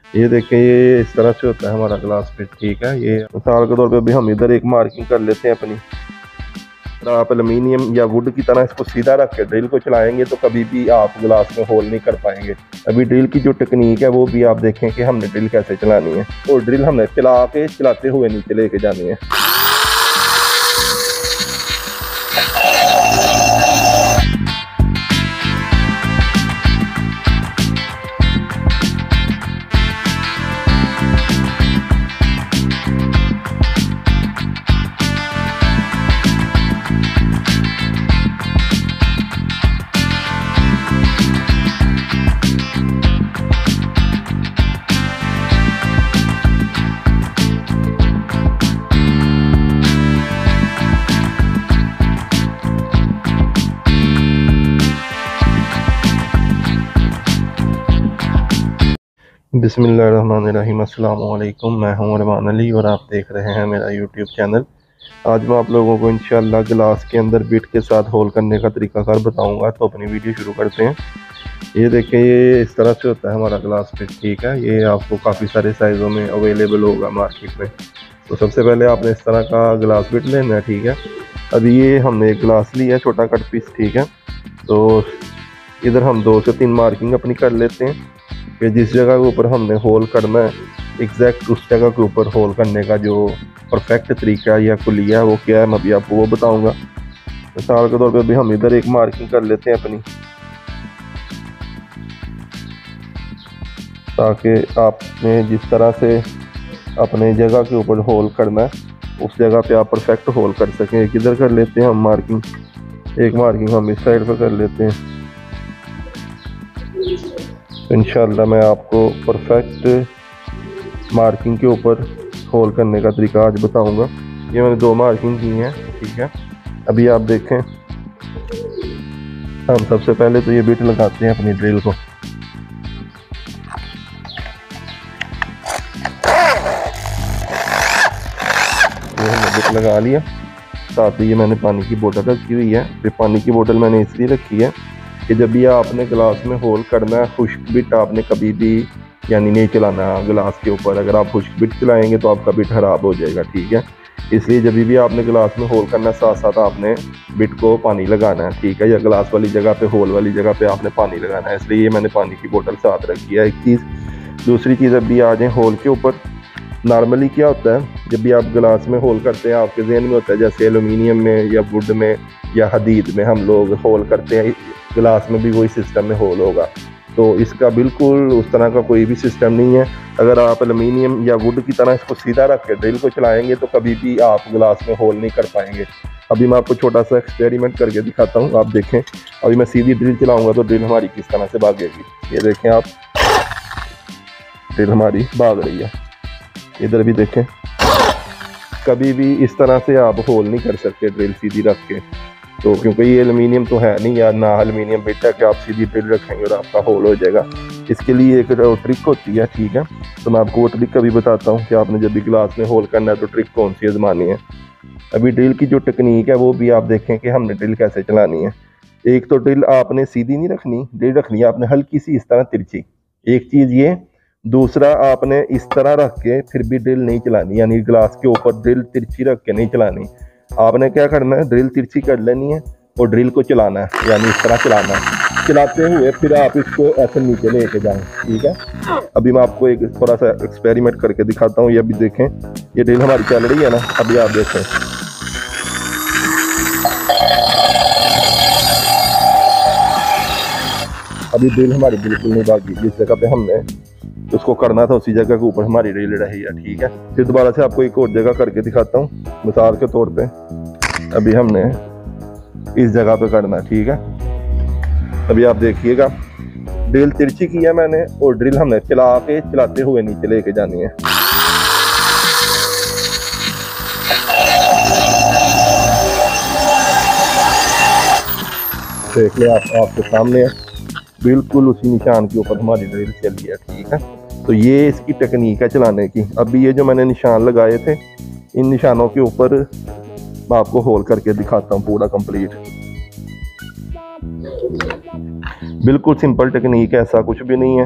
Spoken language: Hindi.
ये देखें, ये इस तरह से होता है हमारा ग्लास फिट। ठीक है, ये मिसाल के तौर पे अभी हम इधर एक मार्किंग कर लेते हैं अपनी। अगर आप एल्युमिनियम या वुड की तरह इसको सीधा रख के ड्रिल को चलाएंगे तो कभी भी आप ग्लास में होल नहीं कर पाएंगे। अभी ड्रिल की जो टेक्निक है वो भी आप देखें कि हमने ड्रिल कैसे चलानी है, और ड्रिल हमने चलाते हुए नीचे लेके जानी है। बिस्मिल्लाहिर्रहमानिर्रहीम। अस्सलाम वालेकुम। मैं हूं अरमान अली और आप देख रहे हैं मेरा यूट्यूब चैनल। आज मैं आप लोगों को इंशाल्लाह गिलास के अंदर बिट के साथ होल करने का तरीकाकार बताऊंगा। तो अपनी वीडियो शुरू करते हैं। ये देखें, ये इस तरह से होता है हमारा ग्लास बिट। ठीक है, ये आपको काफ़ी सारे साइज़ों में अवेलेबल होगा मार्केट में। तो सबसे पहले आपने इस तरह का ग्लास बिट लेना है। ठीक है, अभी ये हमने एक ग्लास लिया, छोटा कट पीस। ठीक है, तो इधर हम 2 से 3 मार्किंग अपनी कर लेते हैं कि जिस जगह के ऊपर हमने होल करना है एग्जैक्ट उस जगह के ऊपर होल करने का जो परफेक्ट तरीका या कुलिया है वो क्या है, मैं अभी आपको वो बताऊंगा। मिसाल के तौर पे अभी हम इधर एक मार्किंग कर लेते हैं अपनी, ताकि आपने जिस तरह से अपने जगह के ऊपर होल करना है उस जगह पे आप परफेक्ट होल कर सकें। एक इधर कर लेते हैं हम मार्किंग, एक मार्किंग हम इस साइड पर कर लेते हैं। इंशाल्लाह मैं आपको परफेक्ट मार्किंग के ऊपर होल करने का तरीका आज बताऊंगा। ये मैंने 2 मार्किंग की हैं। ठीक है, अभी आप देखें, हम सबसे पहले तो ये बिट लगाते हैं अपनी ड्रिल को। ये हमने बिट लगा लिया। साथ ही ये मैंने पानी की बोतल रखी हुई है। फिर पानी की बोतल मैंने इसलिए रखी है कि जब भी आपने गिलास में होल करना है, खुश्क बिट आपने कभी भी यानी नहीं चलाना गिलास के ऊपर। अगर आप खुश्क बिट चलाएंगे तो आपका बिट ख़राब हो जाएगा। ठीक है, इसलिए जब भी आपने गिलास में होल करना है साथ साथ आपने बिट को पानी लगाना है। ठीक है, या गिलास वाली जगह पे, होल वाली जगह पे आपने पानी लगाना है। इसलिए ये मैंने पानी की बोतल साथ रखी है, एक चीज़। दूसरी चीज़, अभी आ जाए होल के ऊपर। नॉर्मली क्या होता है, जब भी आप गिलास में होल करते हैं आपके जहन में होता है जैसे एलुमिनियम में या वुड में या हदीद में हम लोग होल करते हैं, गिलास में भी वही सिस्टम में होल होगा। तो इसका बिल्कुल उस तरह का कोई भी सिस्टम नहीं है। अगर आप एलुमिनियम या वुड की तरह इसको सीधा रख के ड्रिल को चलाएंगे तो कभी भी आप गिलास में होल नहीं कर पाएंगे। अभी मैं आपको छोटा सा एक्सपेरिमेंट करके दिखाता हूँ, आप देखें। अभी मैं सीधी ड्रिल चलाऊँगा तो ड्रिल हमारी किस तरह से भागेगी। ये देखें आप, ड्रिल हमारी भाग रही है। इधर भी देखें, कभी भी इस तरह से आप होल नहीं कर सकते ड्रिल सीधी रख के। तो क्योंकि ये एल्युमिनियम तो है नहीं, या ना एल्युमिनियम बिट है कि आप सीधी ड्रिल रखेंगे और आपका होल हो जाएगा। इसके लिए एक ट्रिक होती है। ठीक है, तो मैं आपको वो ट्रिक अभी बताता हूँ कि आपने जब भी गिलास में होल करना है तो ट्रिक कौन सी आजमानी है। अभी ड्रिल की जो टेक्निक है वो भी आप देखें कि हमने ड्रिल कैसे चलानी है। एक तो ड्रिल आपने सीधी नहीं रखनी, ड्रिल रखनी है आपने हल्की सी इस तरह तिरछी, एक चीज़ ये। दूसरा, आपने इस तरह रख के फिर भी ड्रिल नहीं चलानी, यानी ग्लास के ऊपर ड्रिल तिरछी रख के नहीं चलानी। आपने क्या करना है, ड्रिल तिरछी कर लेनी है और ड्रिल को चलाना है, यानी इस तरह चलाना है। चलाते हुए फिर आप इसको ऐसे नीचे लेके जाएं। ठीक है, अभी मैं आपको एक थोड़ा सा एक्सपेरिमेंट करके दिखाता हूँ। ये अभी देखें, ये ड्रिल हमारी चल रही है ना, अभी आप देखें। अभी ड्रिल हमारी बिल्कुल नहीं भागी, जिस जगह पे हमने उसको करना था उसी जगह के ऊपर हमारी ड्रिल रही है। ठीक है, फिर दोबारा से आपको एक और जगह करके दिखाता हूँ। मिसाल के तौर पे अभी हमने इस जगह पे करना। ठीक है, अभी आप देखिएगा, ड्रिल तिरछी की है मैंने और ड्रिल हमने चलाते हुए नीचे लेके जानी है। देख ले आपके सामने है, बिल्कुल उसी निशान के ऊपर हमारी ड्रिल चली है। ठीक है, तो ये इसकी टेक्निक है चलाने की। अभी ये जो मैंने निशान लगाए थे, इन निशानों के ऊपर मैं आपको होल करके दिखाता हूँ पूरा कंप्लीट। बिल्कुल सिंपल टेक्निक है, ऐसा कुछ भी नहीं है।